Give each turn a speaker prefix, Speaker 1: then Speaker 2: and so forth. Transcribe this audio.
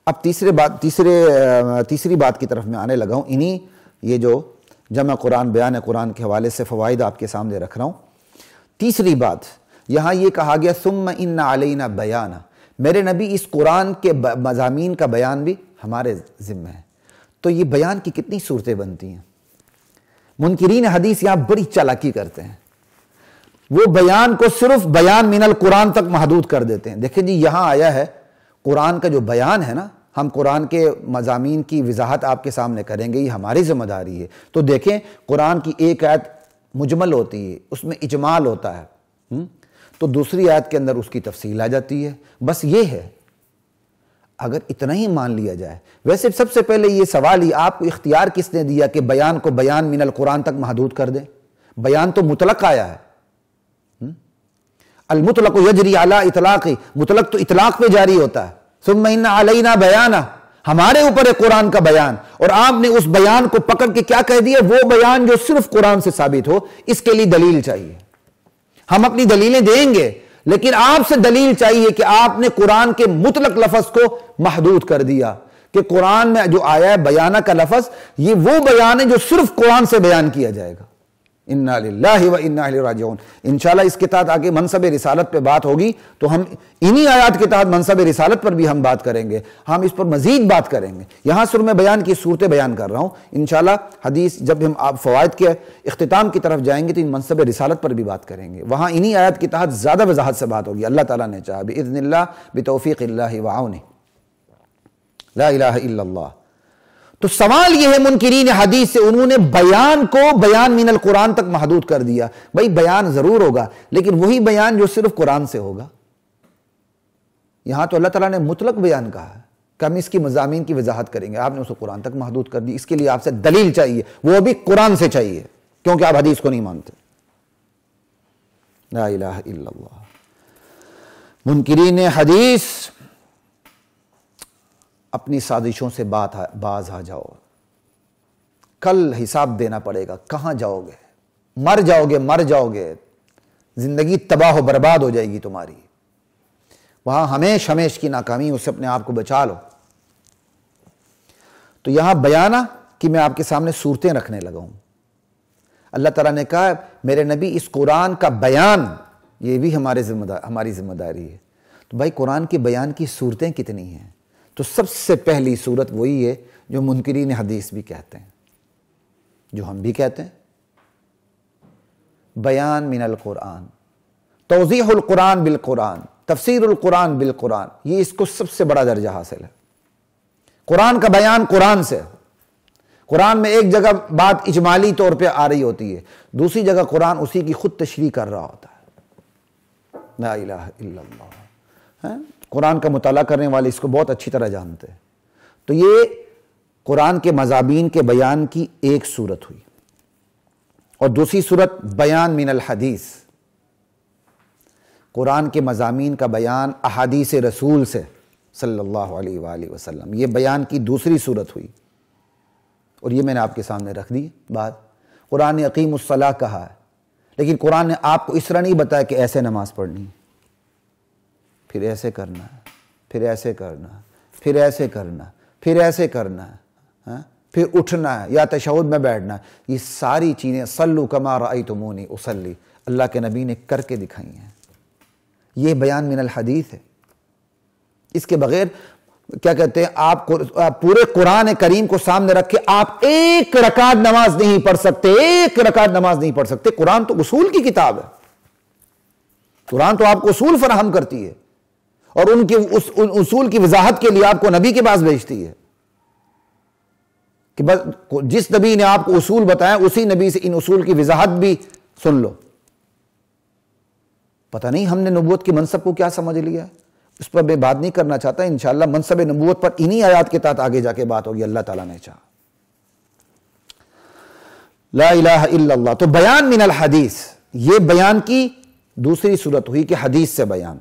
Speaker 1: اب تیسری بات کی طرف میں آنے لگا ہوں. یہ جو جمع قرآن بیان قرآن کے حوالے سے فوائد آپ کے سامنے رکھ رہا ہوں. تیسری بات یہاں یہ کہا گیا ثم ان علینا بیانہ، میرے نبی اس قرآن کے مضامین کا بیان بھی ہمارے ذمہ ہے. تو یہ بیان کی کتنی صورتیں بنتی ہیں. منکرین حدیث یہاں بڑی چالاکی کرتے ہیں، وہ بیان کو صرف بیان من القرآن تک محدود کر دیتے ہیں. دیکھیں جی یہاں آیا ہے قرآن کا جو بیان ہے نا، ہم قرآن کے مضامین کی وضاحت آپ کے سامنے کریں گے، یہ ہماری ذمہ داری ہے. تو دیکھیں قرآن کی ایک آیت مجمل ہوتی ہے، اس میں اجمال ہوتا ہے، تو دوسری آیت کے اندر اس کی تفصیل آ جاتی ہے. بس یہ ہے، اگر اتنا ہی مان لیا جائے. ویسے سب سے پہلے یہ سوال ہی آپ کو اختیار کس نے دیا کہ بیان کو بیان من القرآن تک محدود کر دیں؟ بیان تو مطلق آیا ہے. المطلق یجری علی اطلاق، مطلق تو اطلاق پہ جاری ہوتا ہے. ثم ان علینا بیانہ، ہمارے اوپر ہے قرآن کا بیان، اور آپ نے اس بیان کو پکڑ کے کیا کہہ دیا؟ وہ بیان جو صرف قرآن سے ثابت ہو. اس کے لیے دلیل چاہیے. ہم اپنی دلیلیں دیں گے، لیکن آپ سے دلیل چاہیے کہ آپ نے قرآن کے مطلق لفظ کو محدود کر دیا، کہ قرآن میں جو آیا ہے بیانہ کا لفظ، یہ وہ بیان ہے جو صرف قرآن سے بیان کیا جائے گا. انا للہ و انا الیہ راجعون. انشاءاللہ اس کے تحت آگے منصب رسالت پہ بات ہوگی، تو ہم انہی آیات کے تحت منصب رسالت پر بھی ہم بات کریں گے. ہم اس پر مزید بات کریں گے. یہاں صرف میں بیان کی صورتیں بیان کر رہا ہوں. انشاءاللہ حدیث جب ہم آپ فوائد کے اختتام کی طرف جائیں گے تو ان منصب رسالت پر بھی بات کریں گے. وہاں انہی آیات کے تحت زیادہ وضاحت سے بات ہوگی. اللہ تعالیٰ نے چاہا باذن اللہ بتوفیق اللہ وعونہ. لا الہ الا اللہ. تو سوال یہ ہے منکرین حدیث سے، انہوں نے بیان کو بیان من القرآن تک محدود کر دیا. بھائی بیان ضرور ہوگا، لیکن وہی بیان جو صرف قرآن سے ہوگا. یہاں تو اللہ تعالیٰ نے مطلق بیان کہا ہے کہ ہم اس کی مضامین کی وضاحت کریں گے. آپ نے اسے قرآن تک محدود کر دی. اس کے لیے آپ سے دلیل چاہیے، وہ بھی قرآن سے چاہیے، کیونکہ آپ حدیث کو نہیں مانتے. لا الہ الا اللہ. منکرین حدیث اپنی سازشوں سے باز آ جاؤ. کل حساب دینا پڑے گا. کہاں جاؤ گے؟ مر جاؤ گے. زندگی تباہ و برباد ہو جائے گی تمہاری. وہاں ہمیش کی ناکامی، اس سے اپنے آپ کو بچا لو. تو یہاں بیانہ کہ میں آپ کے سامنے صورتیں رکھنے لگا ہوں. اللہ تعالیٰ نے کہا میرے نبی اس قرآن کا بیان، یہ بھی ہماری ذمہ داری ہے. تو بھائی قرآن کے بیان کی صورتیں کتنی ہیں؟ تو سب سے پہلی صورت وہی ہے جو منکرین حدیث بھی کہتے ہیں، جو ہم بھی کہتے ہیں، بیان من القرآن، توضیح القرآن بالقرآن، تفسیر القرآن بالقرآن. یہ اس کو سب سے بڑا درجہ حاصل ہے. قرآن کا بیان قرآن سے. قرآن میں ایک جگہ بات اجمالی طور پہ آ رہی ہوتی ہے، دوسری جگہ قرآن اسی کی خود تشریح کر رہا ہوتا ہے. لا الہ الا اللہ. قرآن کا مطالعہ کرنے والے اس کو بہت اچھی طرح جانتے ہیں. تو یہ قرآن کے مضامین کے بیان کی ایک صورت ہوئی. اور دوسری صورت بیان من الحدیث، قرآن کے مضامین کا بیان احادیث رسول سے صلی اللہ علیہ وآلہ وسلم. یہ بیان کی دوسری صورت ہوئی. اور یہ میں نے آپ کے سامنے رکھ دی بات. قرآن نے اقیم الصلاۃ کہا ہے، لیکن قرآن نے آپ کو اس طرح نہیں بتایا کہ ایسے نماز پڑھنی ہے، پھر ایسے کرنا ہے، پھر ایسے کرنا ہے، پھر ایسے کرنا ہے، پھر ایسے کرنا ہے، پھر اٹھنا ہے یا تشہد میں بیٹھنا ہے. یہ ساری چیزیں صلوا کما رأیتمونی اصلی، اللہ کے نبی نے کر کے دکھائی ہیں. یہ بیان من الحدیث ہے. اس کے بغیر کیا کہتے ہیں، آپ پورے قرآن کریم کو سامنے رکھ کے آپ ایک رکعت نماز نہیں پڑھ سکتے، ایک رکعت نماز نہیں پڑھ سکتے. قرآن تو اصول کی کتاب ہے. قرآن تو آپ کو اصول فراہم کرتی ہے، اور ان اصول کی وضاحت کے لیے آپ کو نبی کے پاس بھیجتی ہے کہ بس جس نبی نے آپ کو اصول بتایا اسی نبی سے ان اصول کی وضاحت بھی سن لو. پتہ نہیں ہم نے نبوت کی منصب کو کیا سمجھ لیا ہے. اس پر میں بات نہیں کرنا چاہتا. انشاءاللہ منصب نبوت پر انہی آیات کے تحت آگے جا کے بات ہوگی اللہ تعالیٰ نے چاہا. لا الہ الا اللہ. تو بیان من الحدیث، یہ بیان کی دوسری صورت ہوئی کہ حدیث سے بیان.